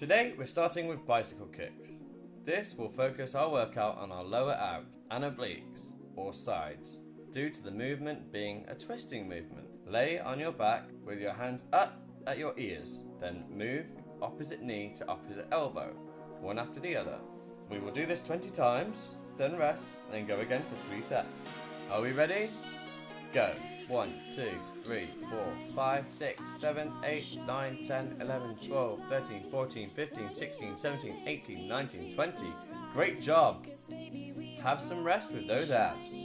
Today we're starting with bicycle kicks. This will focus our workout on our lower abs and obliques, or sides, due to the movement being a twisting movement. Lay on your back with your hands up at your ears, then move opposite knee to opposite elbow, one after the other. We will do this 20 times, then rest, then go again for 3 sets. Are we ready? Go. 1, 2, 3, 4, 5, 6, 7, 8, 9, 10, 11, 12, 13, 14, 15, 16, 17, 18, 19, 20. Great job! Have some rest with those abs.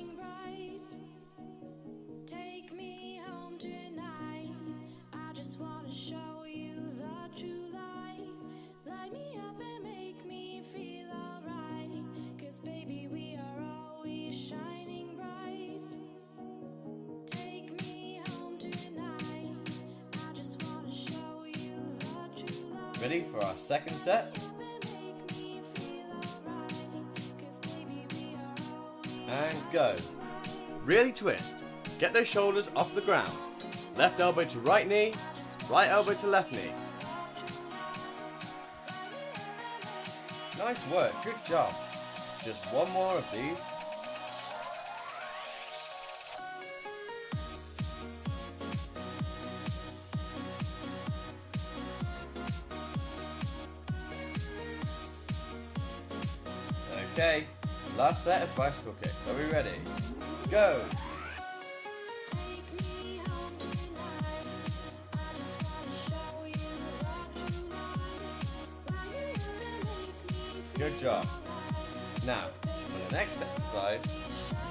Ready for our second set? And go. Really twist. Get those shoulders off the ground. Left elbow to right knee, right elbow to left knee. Nice work, good job. Just one more of these. Okay, last set of bicycle kicks. Are we ready? Go! Good job. Now, for the next exercise,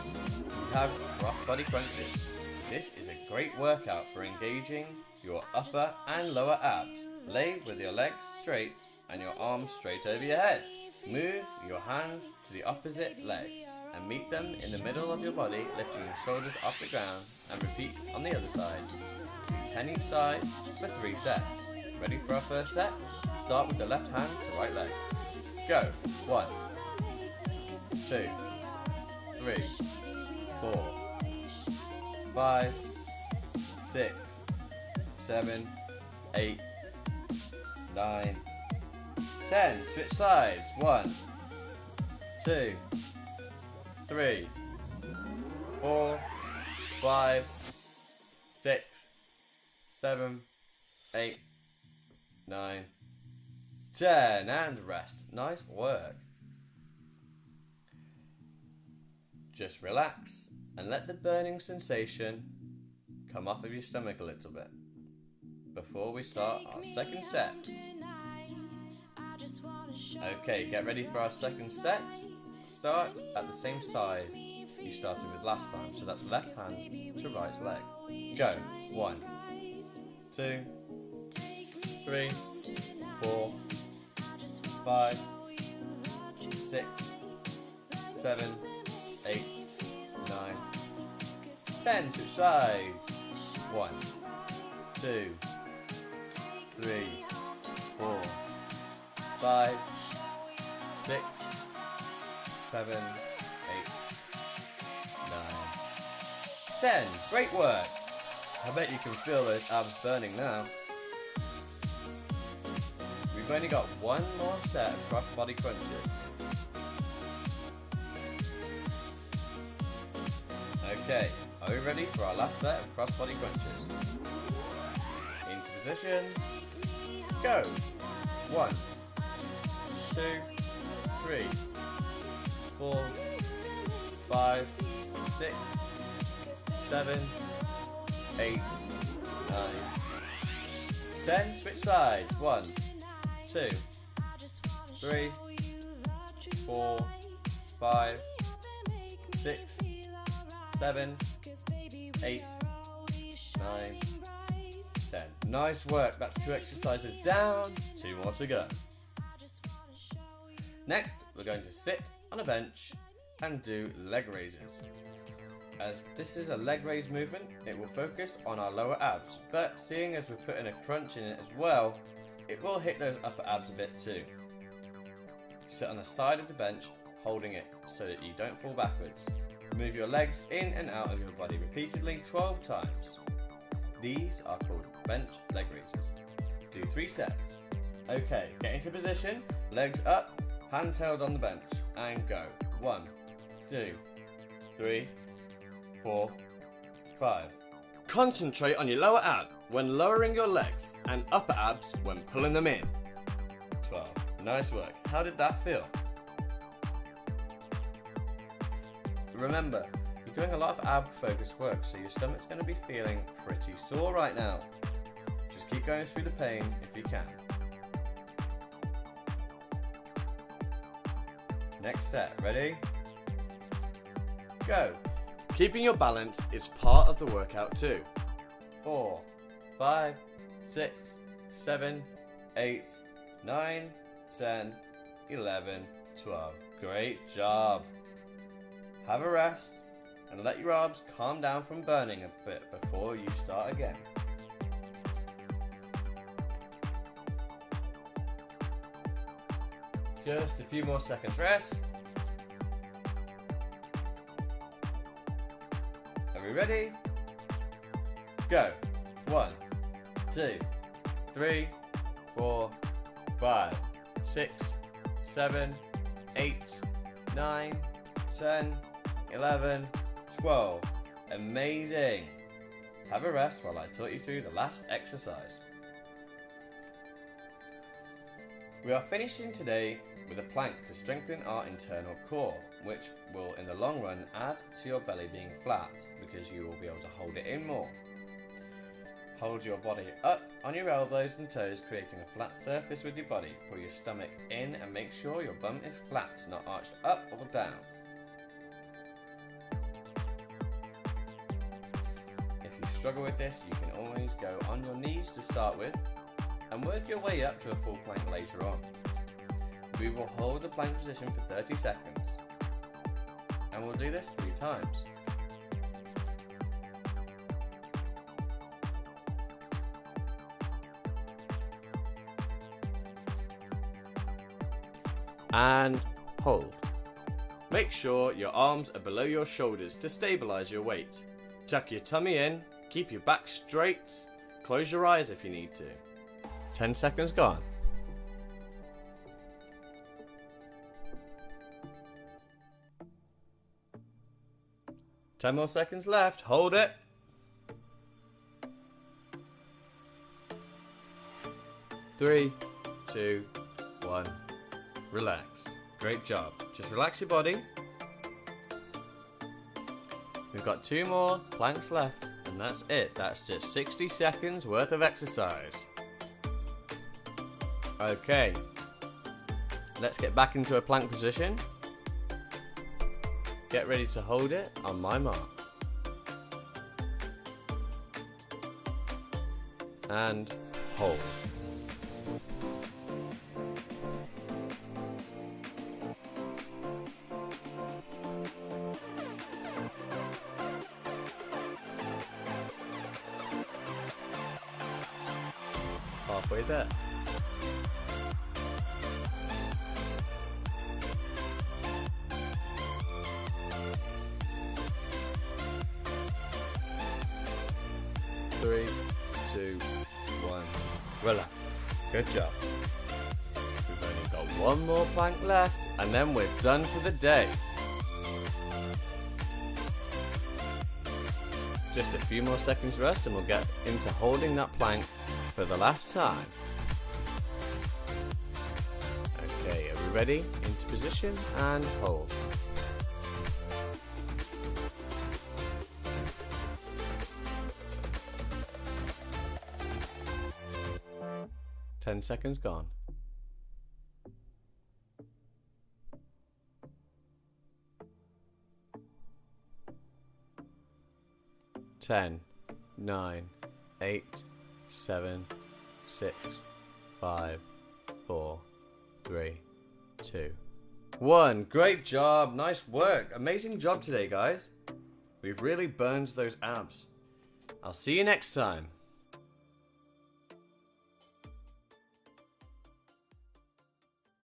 we have cross body crunches. This is a great workout for engaging your upper and lower abs. Lay with your legs straight and your arms straight over your head. Move your hands to the opposite leg and meet them in the middle of your body, lifting your shoulders off the ground, and repeat on the other side. Do 10 each side for 3 sets. Ready for our first set? Start with the left hand to right leg. Go. 1, 2, 3, 4, 5, 6, 7, 8, 9, 10. Switch sides. 1, 2, 3, 4, 5, 6, 7, 8, 9, 10. And rest. Nice work. Just relax and let the burning sensation come off of your stomach a little bit before we start our second set. Okay, get ready for our second set. Start at the same side you started with last time, so that's left hand to right leg. Go. 1, 2, 3, 4, 5, 6, 7, 8, 9, 10. Switch sides. 1, 2, 3, 4, 5, 6, 7, 8, 9, 10. Great work. I bet you can feel those abs burning now. We've only got one more set of cross body crunches. Okay, are we ready for our last set of cross body crunches? Into position. Go. 1, 2, 3, 4, 5, 6, 7, 8, 9, 10. Switch sides. 1, 2, 3, 4, 5, 6, 7, 8, 9, 10. Nice work. That's 2 exercises down, 2 more to go. Next, we're going to sit on a bench and do leg raises. As this is a leg raise movement, it will focus on our lower abs, but seeing as we're putting a crunch in it as well, it will hit those upper abs a bit too. Sit on the side of the bench, holding it so that you don't fall backwards. Move your legs in and out of your body repeatedly 12 times. These are called bench leg raises. Do 3 sets. Okay, get into position, legs up, hands held on the bench, and go. 1, 2, 3, 4, 5. Concentrate on your lower ab when lowering your legs and upper abs when pulling them in. 12. Nice work. How did that feel? Remember, you're doing a lot of ab focused work, so your stomach's going to be feeling pretty sore right now. Just keep going through the pain if you can. Next set, ready? Go. Keeping your balance is part of the workout too. 4, 5, 6, 7, 8, 9, 10, 11, 12. Great job. Have a rest and let your abs calm down from burning a bit before you start again. Just a few more seconds rest. Are we ready? Go. 1, 2, 3, 4, 5, 6, 7, 8, 9, 10, 11, 12. Amazing. Have a rest while I talk you through the last exercise. We are finishing today with a plank to strengthen our internal core, which will in the long run add to your belly being flat because you will be able to hold it in more. Hold your body up on your elbows and toes, creating a flat surface with your body. Pull your stomach in and make sure your bum is flat, not arched up or down. If you struggle with this, you can always go on your knees to start with and work your way up to a full plank later on. We will hold the plank position for 30 seconds and we'll do this 3 times. And hold. Make sure your arms are below your shoulders to stabilize your weight. Tuck your tummy in, keep your back straight, close your eyes if you need to. 10 seconds gone. Ten more seconds left. Hold it. 3, 2, 1. Relax. Great job. Just relax your body. We've got 2 more planks left, and that's it. That's just 60 seconds worth of exercise. Okay. Let's get back into a plank position. Get ready to hold it on my mark. And hold. Halfway there. Three, 2, 1. Relax. Good job. We've only got 1 more plank left, and then we're done for the day. Just a few more seconds rest, and we'll get into holding that plank for the last time. Okay, are we ready? Into position and hold. Ten seconds gone. 10, 9, 8, 7, 6, 5, 4, 3, 2, 1. Great job. Nice work. Amazing job today, guys. We've really burned those abs. I'll see you next time.